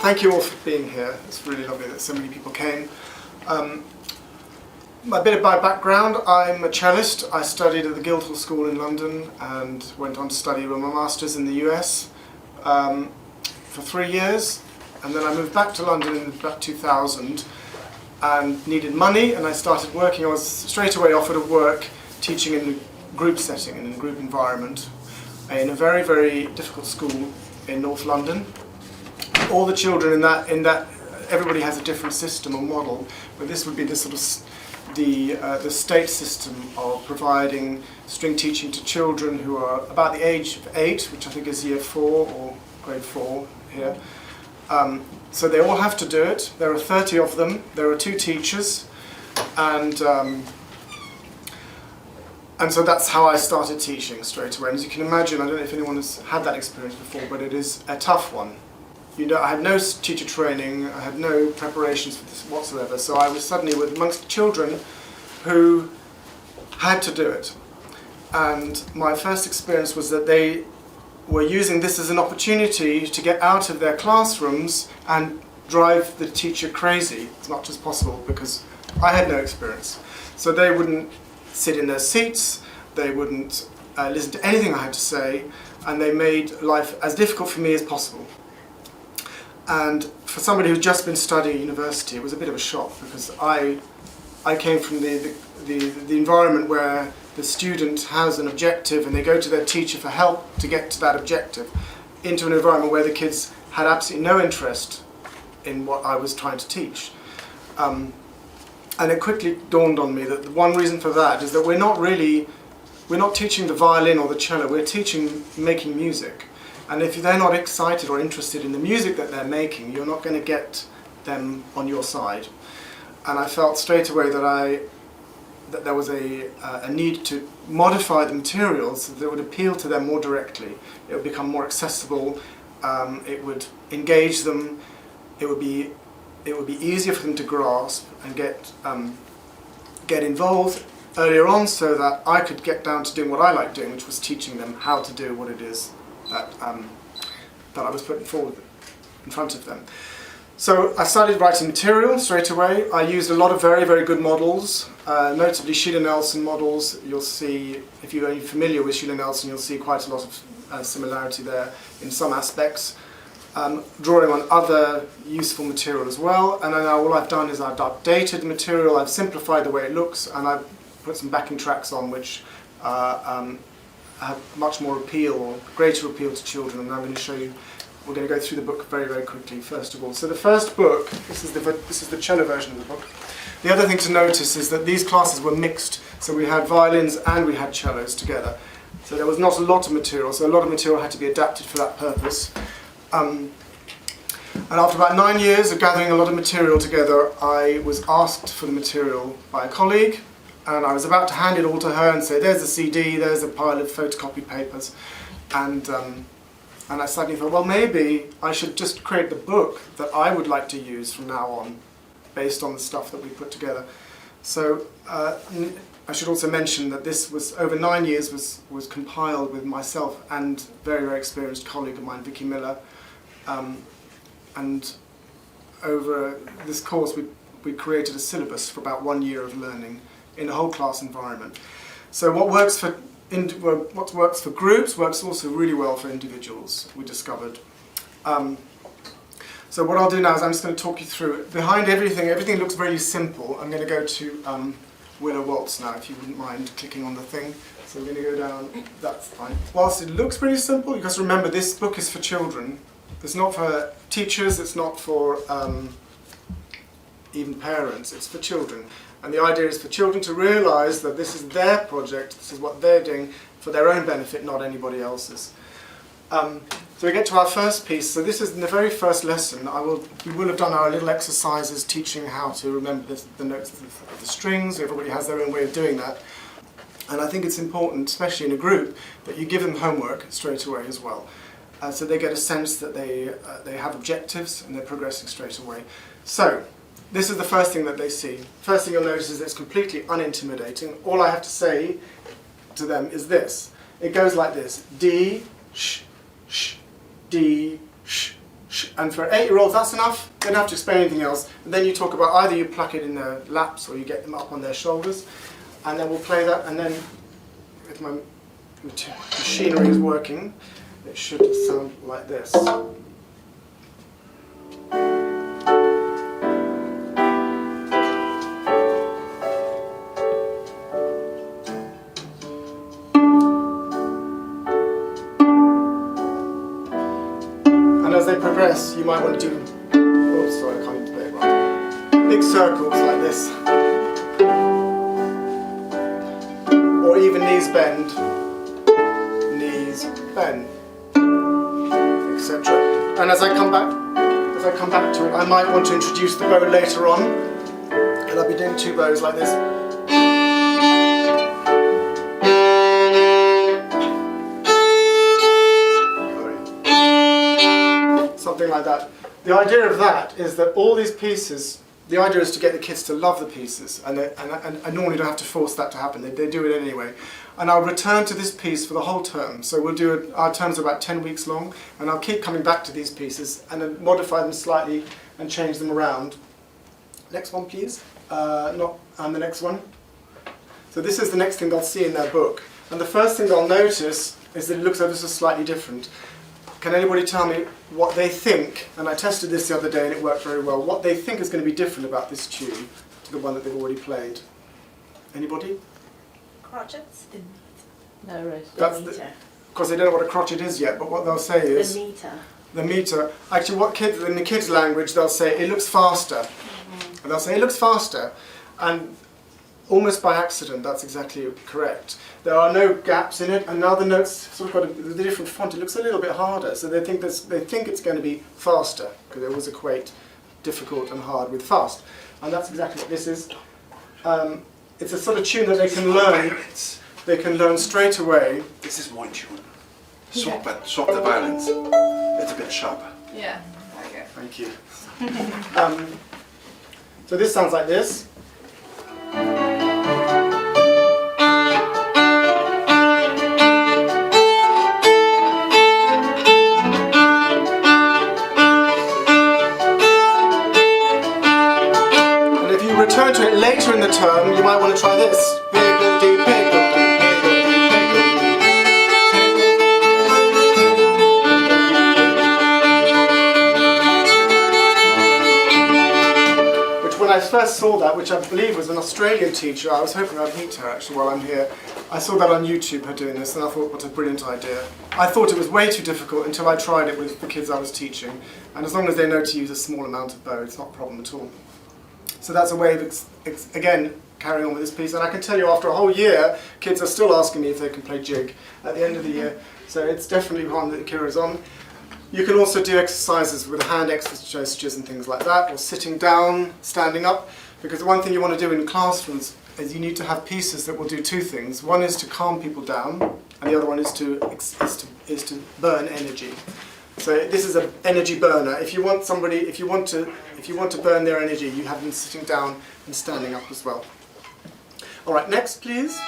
thank you all for being here. It's really lovely that so many people came. A bit of my background, I'm a cellist. I studied at the Guildhall School in London and went on to study with my master's in the US for 3 years. And then I moved back to London in about 2000 and needed money, and I started working. I was straight away offered a work teaching in a group setting, in a group environment, in a very, very difficult school in North London. All the children in that everybody has a different system or model, but this would be the sort of the state system of providing string teaching to children who are about the age of 8, which I think is year 4 or grade 4 here. So they all have to do it. There are 30 of them. There are 2 teachers, and so that's how I started teaching straight away. And as you can imagine, I don't know if anyone has had that experience before, but it is a tough one. You know, I had no teacher training, I had no preparations for this whatsoever, so I was suddenly amongst children who had to do it. And my first experience was that they were using this as an opportunity to get out of their classrooms and drive the teacher crazy as much as possible, because I had no experience. So they wouldn't sit in their seats, they wouldn't listen to anything I had to say, and they made life as difficult for me as possible. And for somebody who's just been studying at university, it was a bit of a shock, because I came from the environment where the student has an objective and they go to their teacher for help to get to that objective, into an environment where the kids had absolutely no interest in what I was trying to teach. And it quickly dawned on me that the one reason for that is that we're not teaching the violin or the cello, we're teaching making music. And if they're not excited or interested in the music that they're making, you're not going to get them on your side. And I felt straight away that there was a need to modify the materials so that it would appeal to them more directly. It would become more accessible. It would engage them. It would be easier for them to grasp and get involved earlier on, so that I could get down to doing what I like doing, which was teaching them how to do what it is that I was putting forward in front of them. So I started writing material straight away. I used a lot of very, very good models, notably Sheila Nelson models. You'll see, if you're familiar with Sheila Nelson, you'll see quite a lot of similarity there in some aspects. Drawing on other useful material as well, and now all I've done is I've updated the material, I've simplified the way it looks, and I've put some backing tracks on which have much more appeal, or greater appeal to children, and I'm going to show you. We're going to go through the book very, very quickly first of all. So the first book, this is the cello version of the book. The other thing to notice is that these classes were mixed, so we had violins and we had cellos together. So there was not a lot of material, so a lot of material had to be adapted for that purpose. And after about 9 years of gathering a lot of material together, I was asked for the material by a colleague, and I was about to hand it all to her and say, there's a CD, there's a pile of photocopied papers, and I suddenly thought, well, maybe I should just create the book that I would like to use from now on, based on the stuff that we put together. So I should also mention that this was, over 9 years, was compiled with myself and very, very experienced colleague of mine, Vicky Miller. And over this course, we created a syllabus for about 1 year of learning in a whole class environment. So what works for groups works also really well for individuals, we discovered. So what I'll do now is I'm just going to talk you through it. Behind everything looks very simple. I'm going to go to Willow Waltz now, if you wouldn't mind clicking on the thing. So we're going to go down, that's fine. Whilst it looks pretty simple, you have to remember this book is for children. It's not for teachers, it's not for even parents, it's for children. And the idea is for children to realise that this is their project, this is what they're doing for their own benefit, not anybody else's. So we get to our first piece. So this is in the very first lesson. We will have done our little exercises teaching how to remember the notes of the strings. Everybody has their own way of doing that. And I think it's important, especially in a group, that you give them homework straight away as well. So they get a sense that they have objectives and they're progressing straight away. So this is the first thing that they see. First thing you'll notice is it's completely unintimidating. All I have to say to them is this. It goes like this: D, sh, sh, D, sh, And for 8-year-olds, that's enough. They don't have to explain anything else. And then you talk about either you pluck it in their laps or you get them up on their shoulders. And then we'll play that. And then, if my machinery is working, it should sound like this. As they progress, you might want to do, oops, sorry, I can't even play it right. Big circles like this. Or even knees bend, etc. And as I come back to it, I might want to introduce the bow later on. And I'll be doing 2 bows like this. Something like that. The idea of that is that all these pieces, the idea is to get the kids to love the pieces, and I normally don't have to force that to happen, they do it anyway. And I'll return to this piece for the whole term, so we'll do it, our terms are about 10 weeks long, and I'll keep coming back to these pieces and then modify them slightly and change them around. Next one please, and the next one. So this is the next thing they'll see in their book, and the first thing they'll notice is that it looks ever so slightly different. Can anybody tell me what they think, and I tested this the other day and it worked very well, what they think is going to be different about this tune to the one that they've already played? Anybody? Crotchets? No, right. The meter. Of course they don't know what a crotchet is yet, but what they'll say is... The meter. The meter. Actually, what kids, in the kids' language, they'll say, it looks faster. And they'll say, it looks faster. And almost by accident, that's exactly correct. There are no gaps in it, and now the notes sort of got the different font. It looks a little bit harder, so they think it's going to be faster, because they always equate difficult and hard with fast. And that's exactly what this is. It's a sort of tune that they can learn. They can learn straight away. This is one tune. Swap the violins. It's a bit sharper. Yeah, there we go. Thank you. So this sounds like this. Return to it later in the term, you might want to try this. Higgledy, piggledy, which when I first saw that, which I believe was an Australian teacher, I was hoping I'd meet her actually while I'm here. I saw that on YouTube, her doing this, and I thought, what a brilliant idea. I thought it was way too difficult until I tried it with the kids I was teaching, and as long as they know to use a small amount of bow, it's not a problem at all. So that's a way of, again, carrying on with this piece. And I can tell you after a whole year, kids are still asking me if they can play jig at the end of the year. So it's definitely one that carries on. You can also do exercises with hand gestures and things like that, or sitting down, standing up. Because the one thing you want to do in classrooms is you need to have pieces that will do 2 things. One is to calm people down, and the other one is to burn energy. So this is an energy burner. If you want to burn their energy, you have them sitting down and standing up as well. All right, next please.